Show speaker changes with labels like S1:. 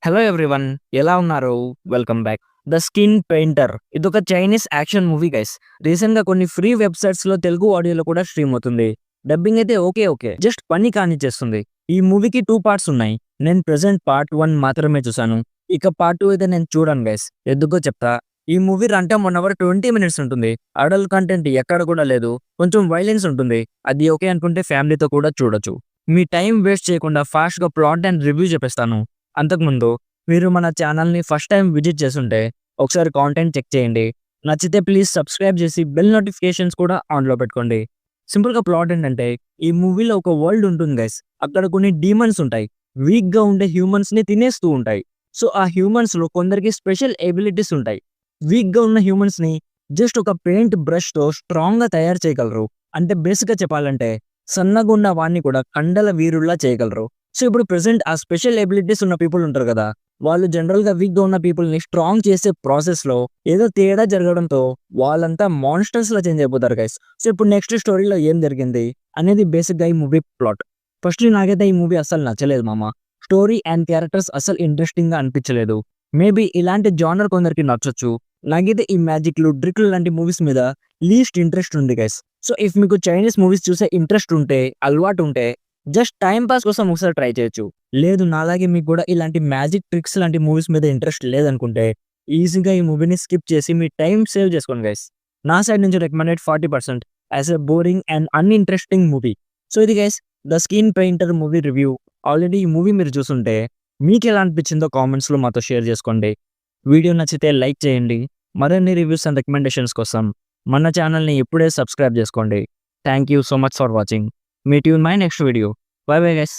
S1: Hello everyone, ఎలా ఉన్నారు? Welcome back. 'The skin painter' ఇదొక చైనీస్ యాక్షన్ మూవీ గైస్. రీసెంట్‌గా కొన్ని ఫ్రీ వెబ్‌సైట్స్‌లో తెలుగు ఆడియోలో కూడా స్ట్రీమ్ అవుతుంది. డబ్బింగ్ అయితే ఓకే. జస్ట్ పని కానిచ్చేస్తుంది. ఈ మూవీకి 2 పార్ట్స్ ఉన్నాయి. నేను ప్రెజెంట్ పార్ట్ 1 మాత్రమే చూసాను. ఇక పార్ట్ 2 అయితే నేను చూడను గైస్. ఎందుకో చెప్తా. ఈ movie run time 1 hour 20 minutes ఉంటుంది. అడల్ట్ కంటెంట్ ఎక్కడ కూడా లేదు. కొంచెం వైలెన్స్ ఉంటుంది. అది ఓకే అనుకుంటే ఫ్యామిలీతో కూడా చూడొచ్చు. మీ టైం వేస్ట్ చేయకుండా ఫాస్ట్‌గా ప్లాట్ అండ్ రివ్యూ చెప్పేస్తాను. అంతకుముందు మీరు మన ఛానల్‌ని ఫస్ట్ టైం విజిట్ చేసుంటే ఒకసారి కాంటెంట్ చెక్ చేయండి. నచ్చితే ప్లీజ్ సబ్స్క్రైబ్ చేసి బెల్ నోటిఫికేషన్స్ కూడా ఆన్‌లో పెట్టుకోండి. సింపుల్‌గా ప్లాట్ ఏంటంటే ఈ మూవీలో ఒక వరల్డ్ ఉంటుంది గైస్. అక్కడ కొన్ని డీమన్స్ ఉంటాయి. వీక్‌గా ఉండే హ్యూమన్స్‌ని తినేస్తూ ఉంటాయి. సో, ఆ హ్యూమన్స్‌లో కొందరికి స్పెషల్ ఎబిలిటీస్ ఉంటాయి. వీక్‌గా ఉన్న హ్యూమన్స్‌ని జస్ట్ ఒక పెయింట్ బ్రష్‌తో స్ట్రాంగ్‌గా తయారు చేయగలరు. అంటే బేసిక్‌గా చెప్పాలంటే సన్నగా ఉన్న వాడిని కూడా కండల వీరుల్లా చేయగలరు. సో, ఇప్పుడు ప్రెజెంట్ ఆ స్పెషల్ ఎబిలిటీస్ ఉన్న పీపుల్ ఉంటారు కదా! వాళ్ళు జనరల్‌గా వీక్‌గా ఉన్న పీపుల్‌ని స్ట్రాంగ్ చేసే ప్రాసెస్‌లో ఏదో తేడా జరగడంతో వాళ్ళంతా మాన్‌స్టర్స్‌లా చేంజ్ అయిపోతారు గైస్. సో, ఇప్పుడు నెక్స్ట్ స్టోరీలో ఏం జరిగింది అనేది బేసిక్‌గా ఈ మూవీ ప్లాట్. ఫస్ట్‌లీ నాకైతే ఈ మూవీ అస్సలు నచ్చలేదు మామ. స్టోరీ అండ్ క్యారెక్టర్స్ అస్సలు ఇంట్రెస్టింగ్‌గా అనిపించలేదు. మేబీ ఇలాంటి జానర్ కొందరికి నచ్చొచ్చు. నాకైతే ఈ మ్యాజిక్‌లు, ట్రిక్‌లు లాంటి మూవీస్ మీద లీస్ట్ ఇంట్రెస్ట్ ఉంది గైస్. సో, ఇఫ్ మీకు చైనీస్ మూవీస్ చూసే ఇంట్రెస్ట్ ఉంటే, అలవాటు ఉంటే జస్ట్ టైమ్ పాస్ కోసం ఒకసారి ట్రై చేయొచ్చు. లేదు నాలాగే మీకు కూడా ఇలాంటి మ్యాజిక్ ట్రిక్స్ లాంటి మూవీస్ మీద ఇంట్రెస్ట్ లేదనుకుంటే ఈజీగా ఈ మూవీని స్కిప్ చేసి మీ టైమ్ సేవ్ చేసుకోండి గైస్. నా సైడ్ నుంచి recommended 40% as a boring and uninteresting movie. So, ఇది guys 'the skin painter' movie review. Already ఈ మూవీ మీరు చూసుంటే మీకెలా అనిపించిందో కామెంట్స్‌లో మాతో షేర్ చేసుకోండి. వీడియో నచ్చితే లైక్ చేయండి. మరిన్ని రివ్యూస్ అండ్ రికమెండేషన్స్ కోసం మన ఛానల్‌ని ఇప్పుడే సబ్స్క్రైబ్ చేసుకోండి. Thank you so much for watching. Meet you in my next video. Bye bye guys.